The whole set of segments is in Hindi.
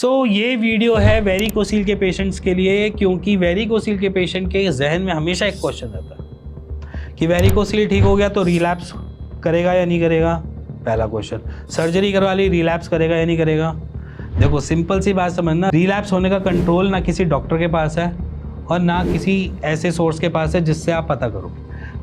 ये वीडियो है वेरिकोसील के पेशेंट्स के लिए, क्योंकि वेरिकोसील के पेशेंट के जहन में हमेशा एक क्वेश्चन रहता है कि वेरिकोसील ठीक हो गया तो रिलैप्स करेगा या नहीं करेगा। पहला क्वेश्चन, सर्जरी करवा ली, रिलैप्स करेगा या नहीं करेगा। देखो सिंपल सी बात समझना, रिलैप्स होने का कंट्रोल ना किसी डॉक्टर के पास है और ना किसी ऐसे सोर्स के पास है जिससे आप पता करो।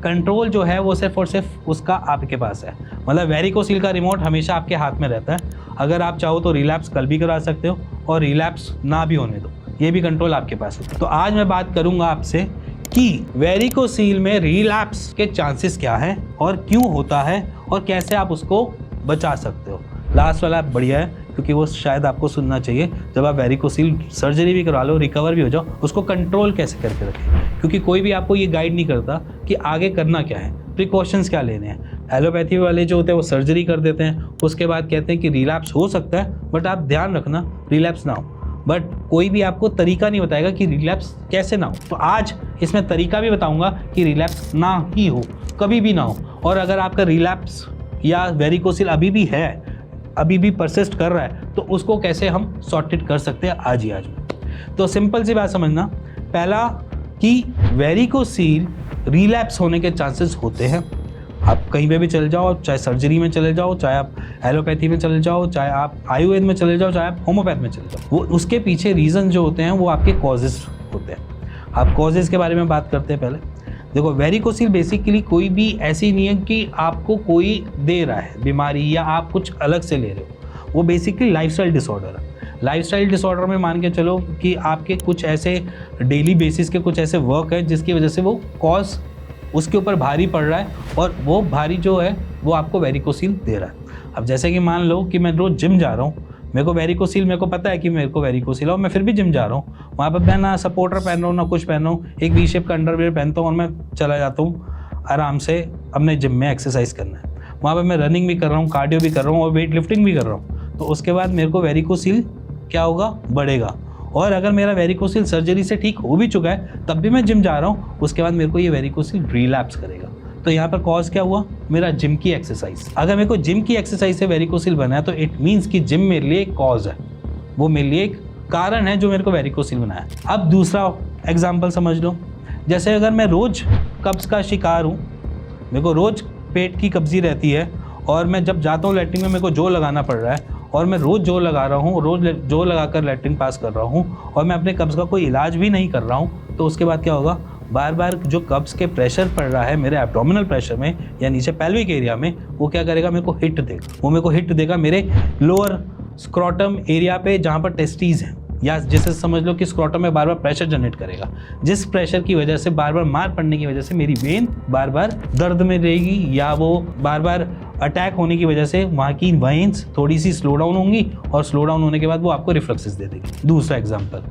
कंट्रोल जो है वो सिर्फ और सिर्फ उसका आपके पास है। मतलब वेरिकोसील का रिमोट हमेशा आपके हाथ में रहता है। अगर आप चाहो तो रिलैप्स कल भी करा सकते हो और रिलैप्स ना भी होने दो, ये भी कंट्रोल आपके पास होता है। तो आज मैं बात करूंगा आपसे कि वेरिकोसील में रिलैप्स के चांसेस क्या हैं और क्यों होता है और कैसे आप उसको बचा सकते हो। लास्ट वाला बढ़िया है क्योंकि वो शायद आपको सुनना चाहिए। जब आप वेरिकोसील सर्जरी भी करवा लो, रिकवर भी हो जाओ, उसको कंट्रोल कैसे करके रखें, क्योंकि कोई भी आपको ये गाइड नहीं करता कि आगे करना क्या है, प्रिकॉशंस क्या लेने हैं। एलोपैथी वाले जो होते हैं वो सर्जरी कर देते हैं, उसके बाद कहते हैं कि रिलैप्स हो सकता है बट आप ध्यान रखना रिलैप्स ना हो। बट कोई भी आपको तरीका नहीं बताएगा कि रिलैप्स कैसे ना हो। तो आज इसमें तरीका भी बताऊंगा कि रिलैप्स ना ही हो, कभी भी ना हो। और अगर आपका रिलैप्स या वेरिकोसील अभी भी है, अभी भी परसिस्ट कर रहा है, तो उसको कैसे हम सॉर्टेड कर सकते हैं आज ही आज में। तो सिंपल सी बात समझना, पहला कि वेरिकोसील रिलैप्स होने के चांसेस होते हैं। आप कहीं पे भी चले जाओ, चाहे सर्जरी में चले जाओ, चाहे आप एलोपैथी में चले जाओ, चाहे आप आयुर्वेद में चले जाओ, चाहे आप होम्योपैथ में चले जाओ, वो उसके पीछे रीज़न जो होते हैं वो आपके कॉजेज़ होते हैं। आप कॉजेज़ के बारे में बात करते हैं। पहले देखो, वेरिकोसील बेसिकली कोई भी ऐसी नहीं है कि आपको कोई दे रहा है बीमारी या आप कुछ अलग से ले रहे हो। वो बेसिकली लाइफस्टाइल डिसऑर्डर है। लाइफस्टाइल डिसऑर्डर में मान के चलो कि आपके कुछ ऐसे डेली बेसिस के कुछ ऐसे वर्क है जिसकी वजह से वो कॉज उसके ऊपर भारी पड़ रहा है और वो भारी जो है वो आपको वेरिकोसील दे रहा है। अब जैसे कि मान लो कि मैं रोज़ जिम जा रहा हूँ, मेरे को वेरिकोसील, मेरे को पता है कि मेरे को वेरिकोसील है और मैं फिर भी जिम जा रहा हूँ। वहाँ पर मैं ना सपोर्टर पहन रहा हूँ ना कुछ पहन रहा हूँ, एक वी शेप का अंडरवियर पहनता हूँ और मैं चला जाता हूँ आराम से अपने जिम में एक्सरसाइज करना है। वहाँ पर मैं रनिंग भी कर रहा हूँ, कार्डियो भी कर रहा हूँ और वेट लिफ्टिंग भी कर रहा हूँ। तो उसके बाद मेरे को वेरिकोसील क्या होगा, बढ़ेगा। और अगर मेरा वेरिकोसील सर्जरी से ठीक हो भी चुका है तब भी मैं जिम जा रहा हूँ, उसके बाद मेरे को ये वेरिकोसील रिलैप्स करेगा। तो यहाँ पर कॉज क्या हुआ, मेरा जिम की एक्सरसाइज। अगर मेरे को जिम की एक्सरसाइज से वेरिकोसील बना है तो इट मीन्स कि जिम मेरे लिए एक कॉज है, वो मेरे लिए एक कारण है जो मेरे को वेरिकोसील बनाया। अब दूसरा एग्जाम्पल समझ लो, जैसे अगर मैं रोज़ कब्ज़ का शिकार हूँ, मेरे को रोज़ पेट की कब्जी रहती है और मैं जब जाता हूँ लैट्रिन में मेरे को जोर लगाना पड़ रहा है और मैं रोज़ जोर लगा रहा हूँ, रोज़ जोर लगाकर लैट्रिन पास कर रहा हूँ और मैं अपने कब्ज़ का कोई इलाज भी नहीं कर रहा हूँ, तो उसके बाद क्या होगा, बार बार जो कब्ज़ के प्रेशर पड़ रहा है मेरे एब्डोमिनल प्रेशर में या नीचे पेल्विक एरिया में, वो क्या करेगा, मेरे को हिट देगा। वो मेरे को हिट देगा मेरे लोअर स्क्रॉटम एरिया पे जहाँ पर टेस्टीज हैं, या जैसे समझ लो कि स्क्रॉटम में बार बार प्रेशर जनरेट करेगा, जिस प्रेशर की वजह से बार बार मार पड़ने की वजह से मेरी वेन बार बार दर्द में रहेगी या वो बार बार अटैक होने की वजह से वहाँ की वेन्स थोड़ी सी स्लो डाउन होंगी और स्लो डाउन होने के बाद वो आपको रिफ्लक्सेस दे देगी। दूसरा एग्जाम्पल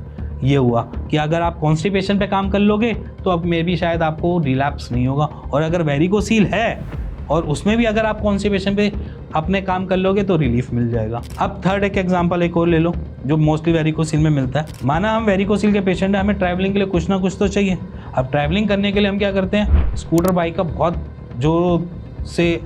ये हुआ कि अगर आप कॉन्स्टिपेशन पे काम कर लोगे तो अब मे भी शायद आपको रिलैप्स नहीं होगा, और अगर वेरिकोसील है और उसमें भी अगर आप कॉन्स्टिपेशन पे अपने काम कर लोगे तो रिलीफ मिल जाएगा। अब थर्ड एक एग्जांपल एक और ले लो जो मोस्टली वेरिकोसील में मिलता है। माना हम वेरिकोसील के पेशेंट हैं, हमें ट्रैवलिंग के लिए कुछ ना कुछ तो चाहिए। अब ट्रैवलिंग करने के लिए हम क्या करते हैं, स्कूटर बाइक का बहुत जोरों से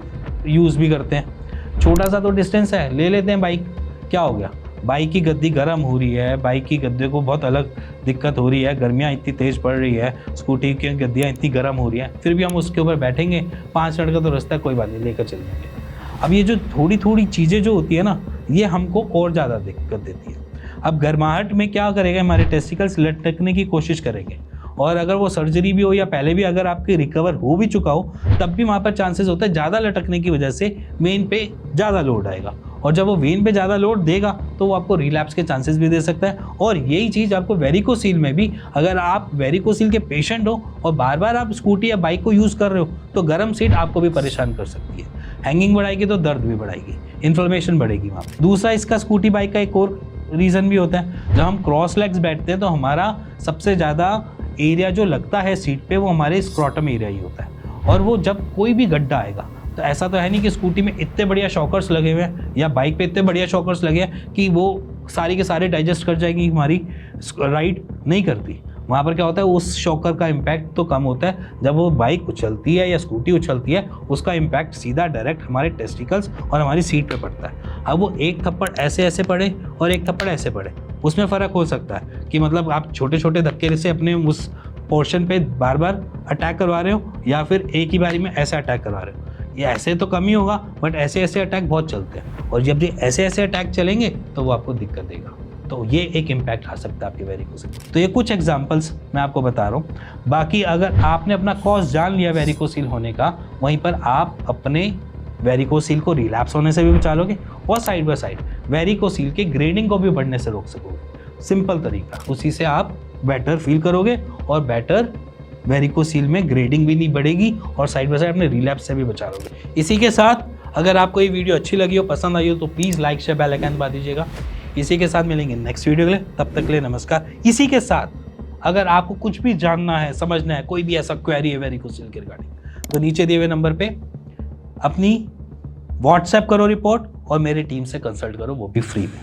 यूज़ भी करते हैं। छोटा सा तो डिस्टेंस है, ले लेते हैं बाइक, क्या हो गया, बाइक की गद्दी गर्म हो रही है, बाइक की गद्दे को बहुत अलग दिक्कत हो रही है, गर्मियाँ इतनी तेज़ पड़ रही है, स्कूटी की गद्दियाँ इतनी गर्म हो रही हैं, फिर भी हम उसके ऊपर बैठेंगे, 5 मिनट का तो रास्ता, कोई बात नहीं, लेकर चल जाएंगे। अब ये जो थोड़ी थोड़ी चीज़ें जो होती है ना, ये हमको और ज़्यादा दिक्कत देती है। अब गर्माहट में क्या करेगा, हमारे टेस्टिकल्स लटकने की कोशिश करेंगे, और अगर वो सर्जरी भी हो या पहले भी अगर आपकी रिकवर हो भी चुका हो तब भी वहाँ पर चांसेस होता है ज़्यादा लटकने की वजह से वेन पे ज़्यादा लोड आएगा, और जब वो वेन पे ज़्यादा लोड देगा तो वो आपको रिलैप्स के चांसेस भी दे सकता है। और यही चीज़ आपको वेरिकोसील में भी, अगर आप वेरिकोसील के पेशेंट हो और बार बार आप स्कूटी या बाइक को यूज़ कर रहे हो तो गर्म सीट आपको भी परेशान कर सकती है। हैंगिंग बढ़ाएगी तो दर्द भी बढ़ाएगी, इन्फ्लेमेशन बढ़ेगी वहाँ पर। दूसरा इसका स्कूटी बाइक का एक और रीज़न भी होता है, जब हम क्रॉस लेग्स बैठते हैं तो हमारा सबसे ज़्यादा एरिया जो लगता है सीट पे वो हमारे स्क्रॉटम एरिया ही होता है, और वो जब कोई भी गड्ढा आएगा तो ऐसा तो है नहीं कि स्कूटी में इतने बढ़िया शॉकर्स लगे हुए हैं या बाइक पे इतने बढ़िया शॉकर्स लगे हैं कि वो सारी के सारे डाइजेस्ट कर जाएंगी, हमारी राइड नहीं करती। वहाँ पर क्या होता है, उस शॉकर का इम्पैक्ट तो कम होता है, जब वो बाइक उछलती है या स्कूटी उछलती है उसका इम्पैक्ट सीधा डायरेक्ट हमारे टेस्टिकल्स और हमारी सीट पे पड़ता है। अब वो एक थप्पड़ ऐसे ऐसे पड़े और एक थप्पड़ ऐसे पड़े, उसमें फ़र्क हो सकता है कि मतलब आप छोटे छोटे धक्के से अपने उस पोर्शन पे बार बार अटैक करवा रहे हो या फिर एक ही बारी में ऐसे अटैक करवा रहे हो। ये ऐसे तो कम ही होगा, बट ऐसे ऐसे अटैक बहुत चलते हैं, और जब ये ऐसे ऐसे अटैक चलेंगे तो वो आपको दिक्कत देगा। तो ये एक इम्पैक्ट आ सकता है आपके वेरिकोसिल। तो ये कुछ एग्जांपल्स मैं आपको बता रहा हूँ। बाकी अगर आपने अपना कॉज जान लिया वेरिकोसिल होने का, वहीं पर आप अपने वेरिकोसिल को रिलैप्स होने से भी बचा लोगे और साइड बाय साइड वेरिकोसिल के ग्रेडिंग को भी बढ़ने से रोक सकोगे। सिंपल तरीका, उसी से आप बेटर फील करोगे और बेटर वेरिकोसिल में ग्रेडिंग भी नहीं बढ़ेगी और साइड बाय साइड अपने रिलैप्स से भी बचा लोगे। इसी के साथ अगर आपको ये वीडियो अच्छी लगी हो, पसंद आई हो, तो please like share bell icon दबा दीजिएगा। इसी के साथ मिलेंगे नेक्स्ट वीडियो के लिए, तब तक के लिए नमस्कार। इसी के साथ अगर आपको कुछ भी जानना है, समझना है, कोई भी ऐसा क्वेरी है वेरिकोसिल के रिगार्डिंग, तो नीचे दिए हुए नंबर पे अपनी व्हाट्सएप करो रिपोर्ट और मेरी टीम से कंसल्ट करो, वो भी फ्री में।